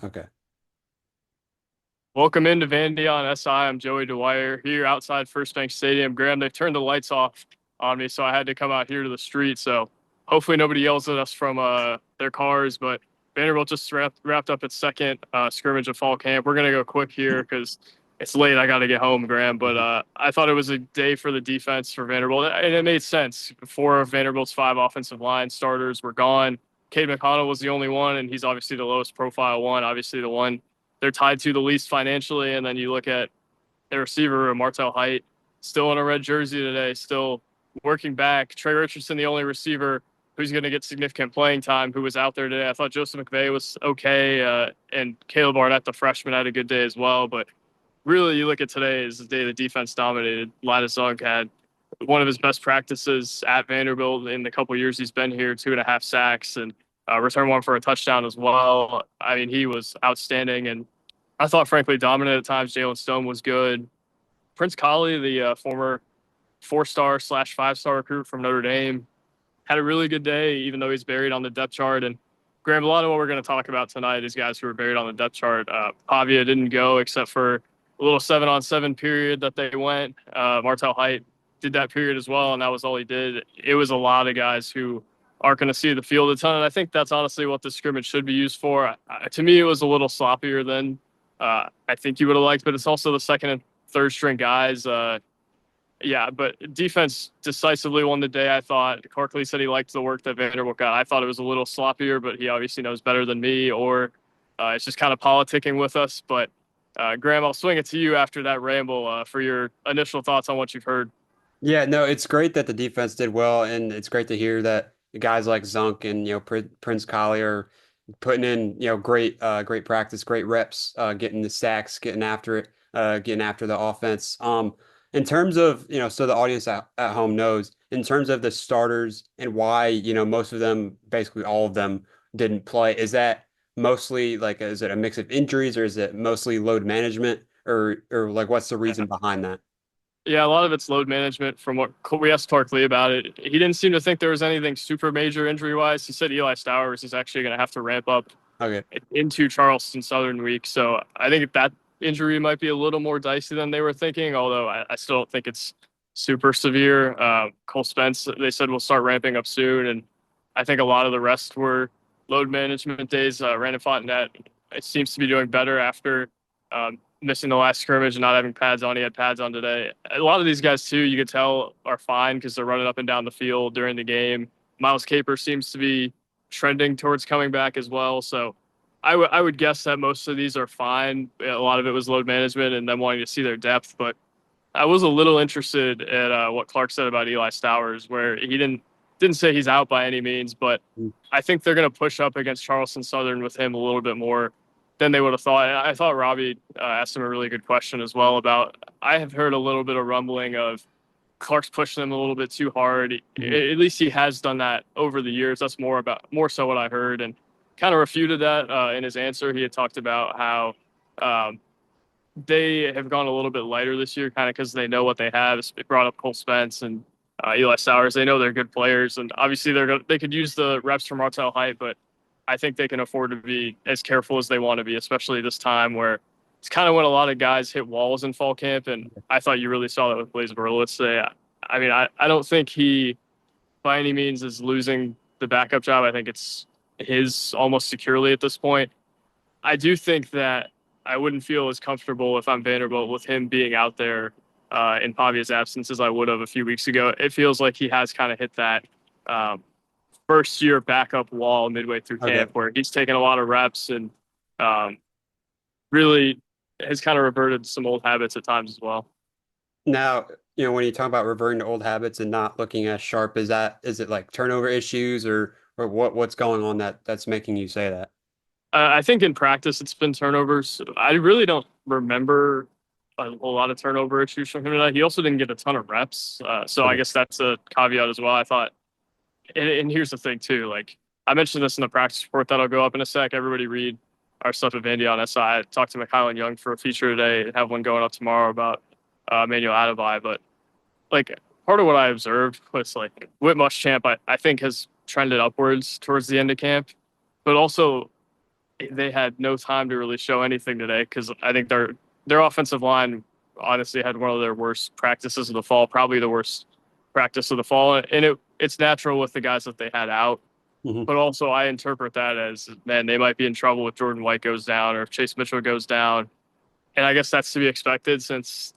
Okay. Welcome into Vandy on SI. I'm Joey Dwyer here outside First Bank Stadium. Graham, they turned the lights off on me, so I had to come out here to the street. So hopefully nobody yells at us from their cars. But Vanderbilt just wrapped up its second scrimmage of fall camp. We're gonna go quick here because it's late. I got to get home, Graham. But I thought it was a day for the defense for Vanderbilt, and it made sense. Four of Vanderbilt's five offensive line starters were gone. Cade McConnell was the only one, and he's obviously the lowest profile one. Obviously the one they're tied to the least financially. And then you look at their receiver, Martel Height, still in a red jersey today, still working back. Trey Richardson, the only receiver who's going to get significant playing time, who was out there today. I thought Joseph McVay was okay, and Caleb Arnett, the freshman, had a good day as well. But really, you look at today is the day the defense dominated. Linus Zunk had one of his best practices at Vanderbilt in the couple of years he's been here, 2.5 sacks, and return one for a touchdown as well. I mean, he was outstanding, and I thought, frankly, dominant at times. Jalen Stone was good. Prince Collie, the former 4-star slash 5-star recruit from Notre Dame, had a really good day, even though he's buried on the depth chart. And Graham, a lot of what we're going to talk about tonight is guys who are buried on the depth chart. Pavia didn't go except for a little 7-on-7 period that they went. Martel Height did that period as well, and that was all he did. It was a lot of guys who aren't going to see the field a ton, and I think that's honestly what the scrimmage should be used for. To me, it was a little sloppier than I think you would have liked, but it's also the second and third string guys. Yeah, but defense decisively won the day, I thought. Corkley said he liked the work that Vanderbilt got. I thought it was a little sloppier, but he obviously knows better than me, or it's just kind of politicking with us. But Graham, I'll swing it to you after that ramble for your initial thoughts on what you've heard. Yeah, no, it's great that the defense did well, and it's great to hear that guys like Zunk and Prince Collie are putting in great practice, great reps, getting the sacks, getting after it, getting after the offense. In terms of so the audience at home knows in terms of the starters and why most of them, basically all of them, didn't play. Is that mostly like is it a mix of injuries or is it mostly load management or like what's the reason behind that? Yeah, a lot of it's load management from what we asked Clark Lee about it. He didn't seem to think there was anything super major injury wise. He said Eli Stowers is actually going to have to ramp up Okay. into Charleston Southern week. So I think that injury might be a little more dicey than they were thinking, although I still don't think it's super severe. Cole Spence, they said, will start ramping up soon. And I think a lot of the rest were load management days. Brandon Fontenette, it seems to be doing better after missing the last scrimmage and not having pads on. He had pads on today. A lot of these guys, too, you could tell are fine because they're running up and down the field during the game. Miles Caper seems to be trending towards coming back as well. So I would guess that most of these are fine. A lot of it was load management and them wanting to see their depth. But I was a little interested at what Clark said about Eli Stowers, where he didn't say he's out by any means, but I think they're going to push up against Charleston Southern with him a little bit more than they would have thought. And I thought Robbie asked him a really good question as well about. I have heard a little bit of rumbling of Clark's pushing them a little bit too hard. Mhm. At least he has done that over the years. That's more so what I heard, and kind of refuted that in his answer. He had talked about how um, they have gone a little bit lighter this year, kind of because they know what they have. They brought up Cole Spence and Eli Sowers. They know they're good players, and obviously they could use the reps from Martel Height, but I think they can afford to be as careful as they want to be, especially this time where it's kind of when a lot of guys hit walls in fall camp, and I thought you really saw that with Blaze Berlitz today. I mean, I don't think he by any means is losing the backup job. I think it's his almost securely at this point. I do think that I wouldn't feel as comfortable if I'm Vanderbilt with him being out there in Pavia's absence as I would have a few weeks ago. It feels like he has kind of hit that um, first year backup wall midway through Okay. camp where he's taken a lot of reps and um, really has kind of reverted to some old habits at times as well. Now, when you talk about reverting to old habits and not looking as sharp, is it like turnover issues or what's going on that's making you say that? I think in practice it's been turnovers. I really don't remember a whole lot of turnover issues from him tonight. He also didn't get a ton of reps, so I Okay. guess that's a caveat as well. I thought, and here's the thing too. Like I mentioned this in the practice report that'll go up in a sec. Everybody read our stuff at Vandy on SI. Talked to McKyle Young for a feature today. Have one going up tomorrow about Manuel Adebayo. But like part of what I observed was like Whit Muschamp, I think has trended upwards towards the end of camp, but also they had no time to really show anything today because I think their offensive line honestly had one of their worst practices of the fall, probably the worst practice of the fall, and it's natural with the guys that they had out. Hmm. But also, I interpret that as, man, they might be in trouble if Jordan White goes down or if Chase Mitchell goes down, and I guess that's to be expected since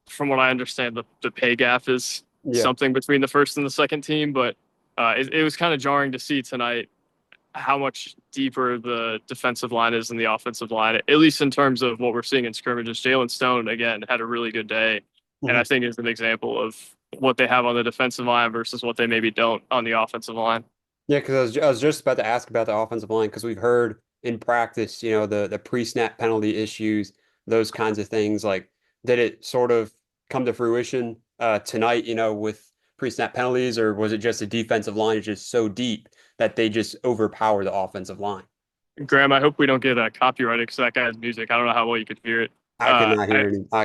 from what I understand, the pay gap is Yeah. something between the first and the second team. But it was kind of jarring to see tonight how much deeper the defensive line is than the offensive line, at least in terms of what we're seeing in scrimmages. Jalen Stone, again, had a really good day, and Hmm. I think is an example of what they have on the defensive line versus what they maybe don't on the offensive line. Yeah, because I was just about to ask about the offensive line because we've heard in practice, the pre-snap penalty issues, those kinds of things. Like, did it sort of come to fruition tonight, with pre-snap penalties, or was it just the defensive line is just so deep that they just overpower the offensive line? Graham, I hope we don't get copyrighted because that guy's music. I don't know how well you could hear it. I I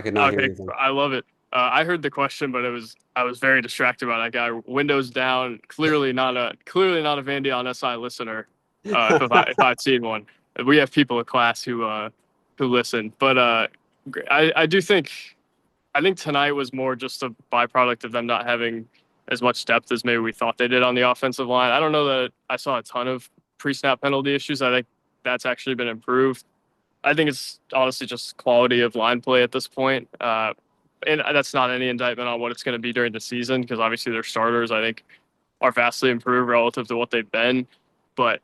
could not hear Okay, anything. I love it. I heard the question, but I was very distracted by that guy. Windows down. Clearly not a Vandy on SI listener. If I'd seen one, we have people in class who listen. But I do think I think tonight was more just a byproduct of them not having as much depth as maybe we thought they did on the offensive line. I don't know that I saw a ton of pre-snap penalty issues. I think that's actually been improved. I think it's honestly just quality of line play at this point. And that's not any indictment on what it's going to be during the season because obviously their starters, I think, are vastly improved relative to what they've been. But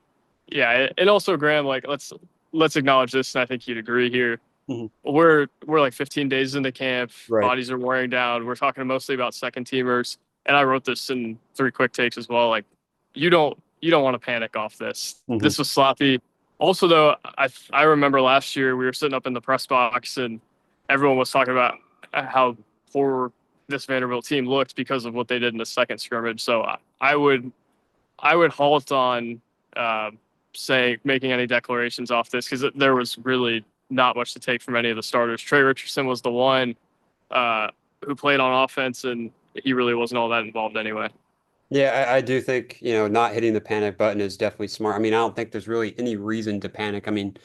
yeah, and also Graham, like let's acknowledge this, and I think you'd agree here. Mhm. We're like 15 days into camp, Right. bodies are wearing down. We're talking mostly about second teamers, and I wrote this in three quick takes as well. Like you don't want to panic off this. Hmm. This was sloppy. Also, though, I remember last year we were sitting up in the press box and everyone was talking about how poor this Vanderbilt team looked because of what they did in the second scrimmage. So I would halt on uh, saying making any declarations off this because there was really not much to take from any of the starters. Trey Richardson was the one uh, who played on offense, and he really wasn't all that involved anyway. Yeah, I do think, not hitting the panic button is definitely smart. I mean, I don't think there's really any reason to panic. I mean,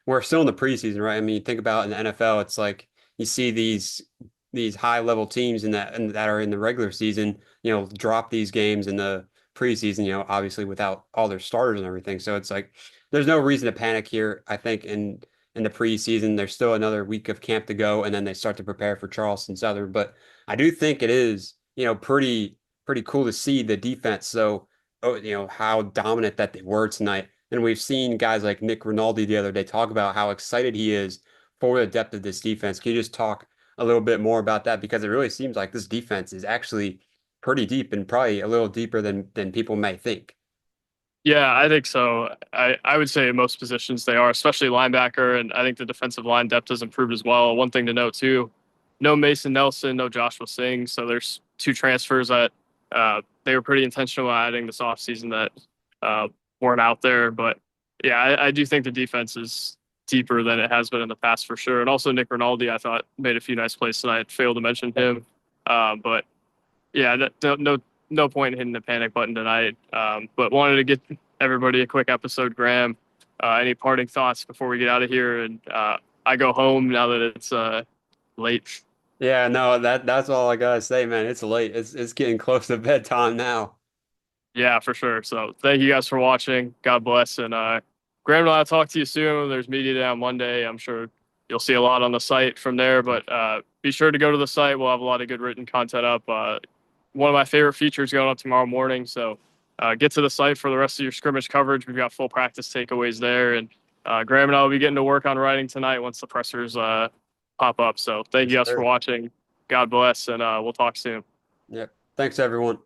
we're still in the preseason, right? I mean, think about in the NFL, it's like you see these high level teams that are in the regular season, drop these games in the preseason, obviously without all their starters and everything. So it's like there's no reason to panic here. I think in the preseason, there's still another week of camp to go, and then they start to prepare for Charleston Southern. But I do think it is, pretty cool to see the defense. So, how dominant that they were tonight. And we've seen guys like Nick Rinaldi the other day talk about how excited he is for the depth of this defense. Can you just talk a little bit more about that? Because it really seems like this defense is actually pretty deep and probably a little deeper than people may think. Yeah, I think so. I would say in most positions they are, especially linebacker, and I think the defensive line depth has improved as well. One thing to note too, no Mason Nelson, no Joshua Singh, so there's two transfers that they were pretty intentional adding this offseason that uh, weren't out there. But yeah, I do think the defense is deeper than it has been in the past for sure. And also Nick Rinaldi, I thought made a few nice plays tonight. Failed to mention him, but yeah, no point in hitting the panic button tonight. But wanted to get everybody a quick episode, Graham. Any parting thoughts before we get out of here? And I go home now that it's late. Yeah, no, that's all I gotta say, man. It's late. It's getting close to bedtime now. Yeah, for sure. So thank you guys for watching. God bless. And Graham and I'll talk to you soon. There's media day on Monday. I'm sure you'll see a lot on the site from there. But be sure to go to the site. We'll have a lot of good written content up. One of my favorite features going up tomorrow morning. So get to the site for the rest of your scrimmage coverage. We've got full practice takeaways there. And Graham and I will be getting to work on writing tonight once the pressers pop up. So thank Yes, you guys for sir. watching. God bless. And we'll talk soon. Yep. Thanks, everyone.